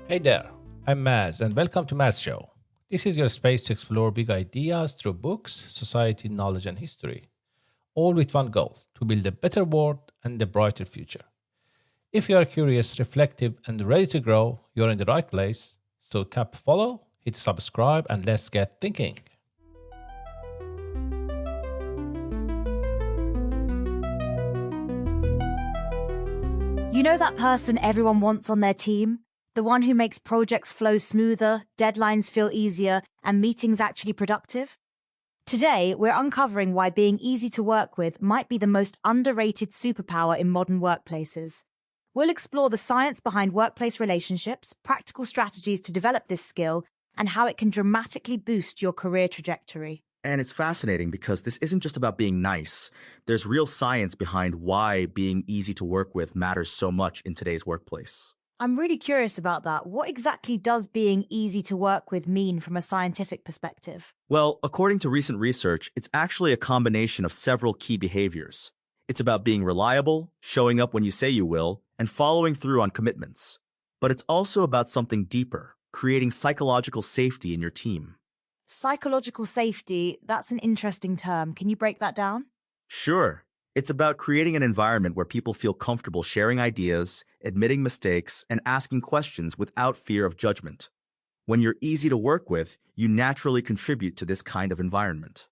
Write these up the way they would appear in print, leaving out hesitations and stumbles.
Hey there, I'm Maz, and welcome to Maz Show. This is your space to explore big ideas through books, society, knowledge, and history, all with one goal to build a better world and a brighter future. If you are curious, reflective, and ready to grow, you're in the right place. So tap follow, hit subscribe, and let's get thinking. You know that person everyone wants on their team? The one who makes projects flow smoother, deadlines feel easier, and meetings actually productive? Today, we're uncovering why being easy to work with might be the most underrated superpower in modern workplaces. We'll explore the science behind workplace relationships, practical strategies to develop this skill, and how it can dramatically boost your career trajectory. And it's fascinating because this isn't just about being nice. There's real science behind why being easy to work with matters so much in today's workplace. I'm really curious about that. What exactly does being easy to work with mean from a scientific perspective? Well, according to recent research, it's actually a combination of several key behaviors. It's about being reliable, showing up when you say you will, and following through on commitments. But it's also about something deeper, creating psychological safety in your team. Psychological safety, that's an interesting term. Can you break that down? Sure. It's about creating an environment where people feel comfortable sharing ideas, admitting mistakes, and asking questions without fear of judgment. When you're easy to work with, you naturally contribute to this kind of environment.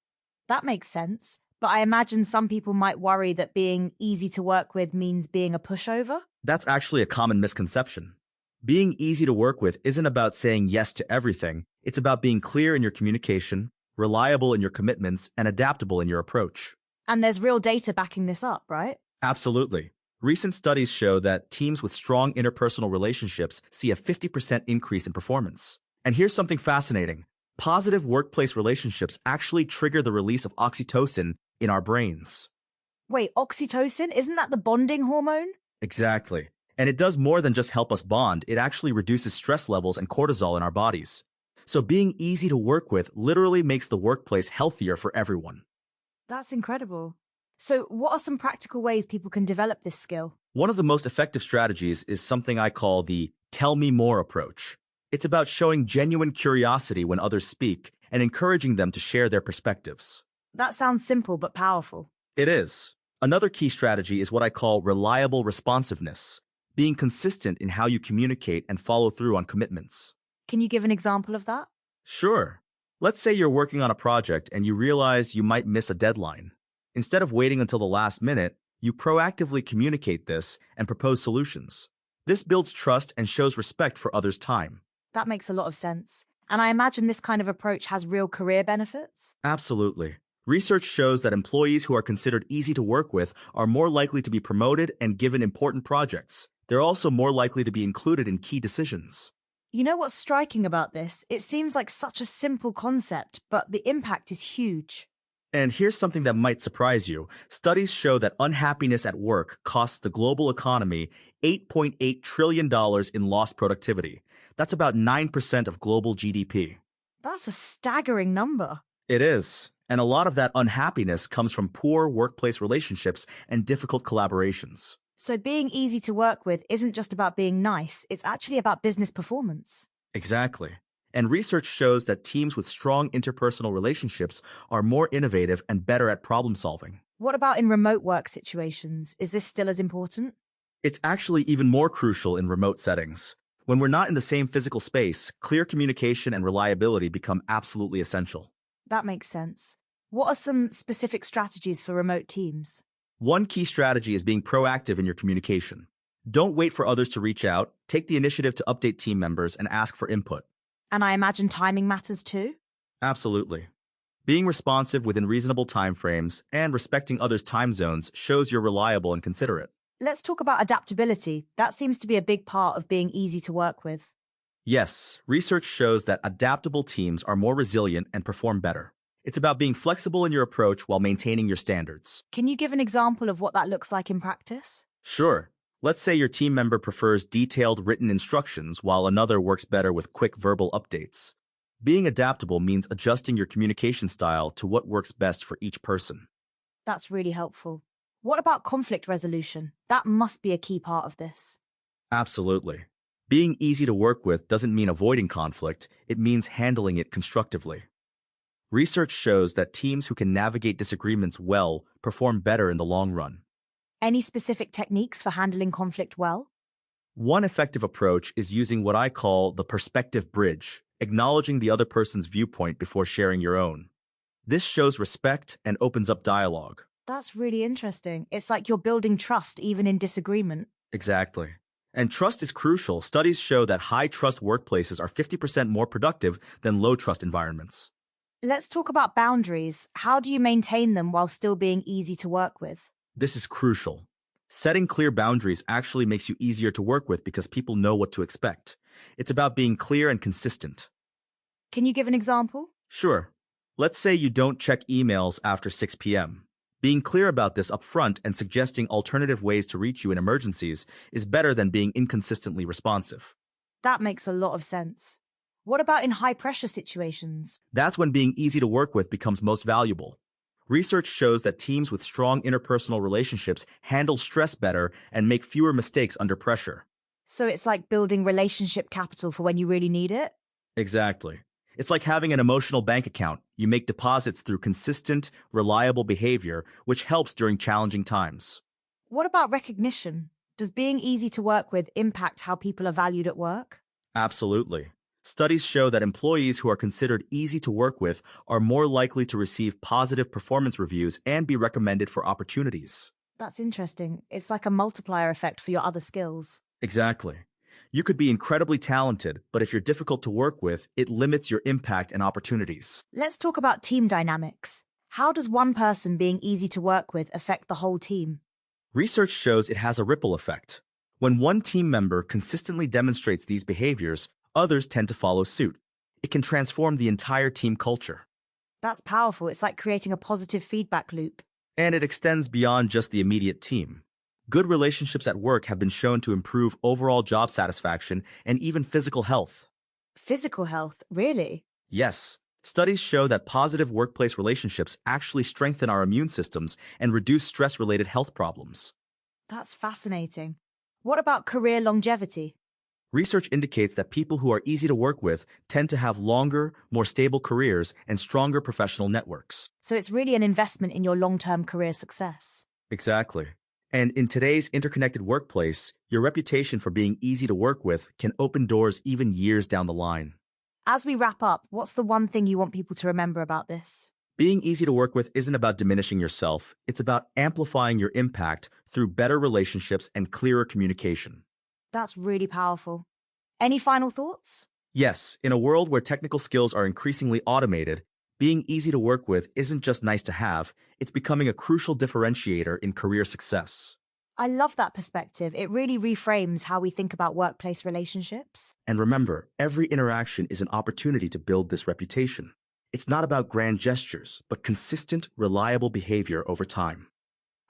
That makes sense. But I imagine some people might worry that being easy to work with means being a pushover. That's actually a common misconception. Being easy to work with isn't about saying yes to everything. It's about being clear in your communication, reliable in your commitments, and adaptable in your approach. And there's real data backing this up, right? Absolutely. Recent studies show that teams with strong interpersonal relationships see a 50% increase in performance. And here's something fascinating. Positive workplace relationships actually trigger the release of oxytocin in our brains. Wait, oxytocin? Isn't that the bonding hormone? Exactly. And it does more than just help us bond. It actually reduces stress levels and cortisol in our bodies. So being easy to work with literally makes the workplace healthier for everyone. That's incredible. So what are some practical ways people can develop this skill? One of the most effective strategies is something I call the tell me more approach. It's about showing genuine curiosity when others speak and encouraging them to share their perspectives. That sounds simple but powerful. It is. Another key strategy is what I call reliable responsiveness, being consistent in how you communicate and follow through on commitments. Can you give an example of that? Sure. Let's say you're working on a project and you realize you might miss a deadline. Instead of waiting until the last minute, you proactively communicate this and propose solutions. This builds trust and shows respect for others' time. That makes a lot of sense. And I imagine this kind of approach has real career benefits? Absolutely. Research shows that employees who are considered easy to work with are more likely to be promoted and given important projects. They're also more likely to be included in key decisions. You know what's striking about this? It seems like such a simple concept, but the impact is huge. And here's something that might surprise you. Studies show that unhappiness at work costs the global economy $8.8 trillion in lost productivity. That's about 9% of global GDP. That's a staggering number. It is. And a lot of that unhappiness comes from poor workplace relationships and difficult collaborations. So being easy to work with isn't just about being nice, it's actually about business performance. Exactly. And research shows that teams with strong interpersonal relationships are more innovative and better at problem solving. What about in remote work situations? Is this still as important? It's actually even more crucial in remote settings. When we're not in the same physical space, clear communication and reliability become absolutely essential. That makes sense. What are some specific strategies for remote teams? One key strategy is being proactive in your communication. Don't wait for others to reach out. Take the initiative to update team members and ask for input. And I imagine timing matters too? Absolutely. Being responsive within reasonable timeframes and respecting others' time zones shows you're reliable and considerate. Let's talk about adaptability. That seems to be a big part of being easy to work with. Yes, research shows that adaptable teams are more resilient and perform better. It's about being flexible in your approach while maintaining your standards. Can you give an example of what that looks like in practice? Sure. Let's say your team member prefers detailed written instructions while another works better with quick verbal updates. Being adaptable means adjusting your communication style to what works best for each person. That's really helpful. What about conflict resolution? That must be a key part of this. Absolutely. Being easy to work with doesn't mean avoiding conflict, it means handling it constructively. Research shows that teams who can navigate disagreements well perform better in the long run. Any specific techniques for handling conflict well? One effective approach is using what I call the perspective bridge, acknowledging the other person's viewpoint before sharing your own. This shows respect and opens up dialogue. That's really interesting. It's like you're building trust even in disagreement. Exactly. And trust is crucial. Studies show that high-trust workplaces are 50% more productive than low-trust environments. Let's talk about boundaries. How do you maintain them while still being easy to work with? This is crucial. Setting clear boundaries actually makes you easier to work with because people know what to expect. It's about being clear and consistent. Can you give an example? Sure. Let's say you don't check emails after 6 p.m. Being clear about this upfront and suggesting alternative ways to reach you in emergencies is better than being inconsistently responsive. That makes a lot of sense. What about in high-pressure situations? That's when being easy to work with becomes most valuable. Research shows that teams with strong interpersonal relationships handle stress better and make fewer mistakes under pressure. So it's like building relationship capital for when you really need it? Exactly. It's like having an emotional bank account. You make deposits through consistent, reliable behavior, which helps during challenging times. What about recognition? Does being easy to work with impact how people are valued at work? Absolutely. Studies show that employees who are considered easy to work with are more likely to receive positive performance reviews and be recommended for opportunities. That's interesting. It's like a multiplier effect for your other skills. Exactly. You could be incredibly talented, but if you're difficult to work with, it limits your impact and opportunities. Let's talk about team dynamics. How does one person being easy to work with affect the whole team? Research shows it has a ripple effect. When one team member consistently demonstrates these behaviors, others tend to follow suit. It can transform the entire team culture. That's powerful. It's like creating a positive feedback loop. And it extends beyond just the immediate team. Good relationships at work have been shown to improve overall job satisfaction and even physical health. Physical health, really? Yes. Studies show that positive workplace relationships actually strengthen our immune systems and reduce stress-related health problems. That's fascinating. What about career longevity? Research indicates that people who are easy to work with tend to have longer, more stable careers and stronger professional networks. So it's really an investment in your long-term career success. Exactly. And in today's interconnected workplace, your reputation for being easy to work with can open doors even years down the line. As we wrap up, what's the one thing you want people to remember about this? Being easy to work with isn't about diminishing yourself. It's about amplifying your impact through better relationships and clearer communication. That's really powerful. Any final thoughts? Yes, in a world where technical skills are increasingly automated, being easy to work with isn't just nice to have, it's becoming a crucial differentiator in career success. I love that perspective. It really reframes how we think about workplace relationships. And remember, every interaction is an opportunity to build this reputation. It's not about grand gestures, but consistent, reliable behavior over time.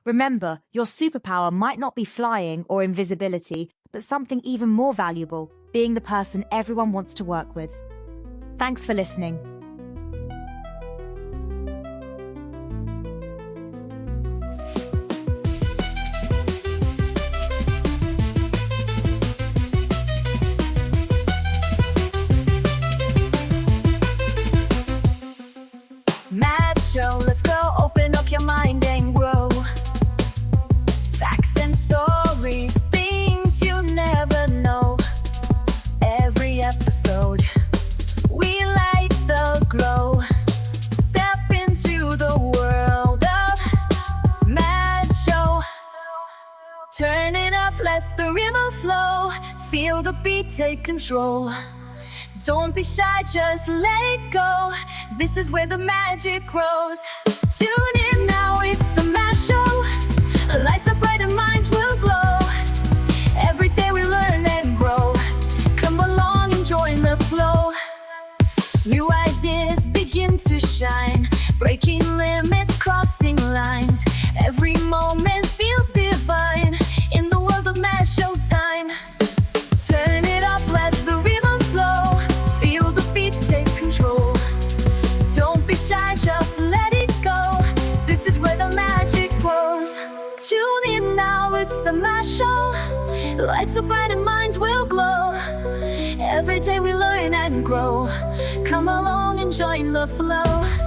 Remember, your superpower might not be flying or invisibility, but something even more valuable, being the person everyone wants to work with. Thanks for listening. Show, let's go, open up your mind and grow. Facts and stories, things you never know. Every episode, we light the glow. Step into the world of Maz Show. Turn it up, let the rhythm flow. Feel the beat, take control. Don't be shy, just let it go. This is where the magic grows. Tune in now, it's the Maz Show. Lights up bright and minds will glow. Every day we learn and grow. Come along and join the flow. New ideas begin to shine. Breaking limits, crossing lines. Every moment feels divine. In the world of Maz Show time. Turn it up, let the rhythm flow. Feel the beat, take control. Don't be shy, just let it go. it's the Mass Show. Lights so bright and minds will glow. Every day we learn and grow. Come along and join the flow.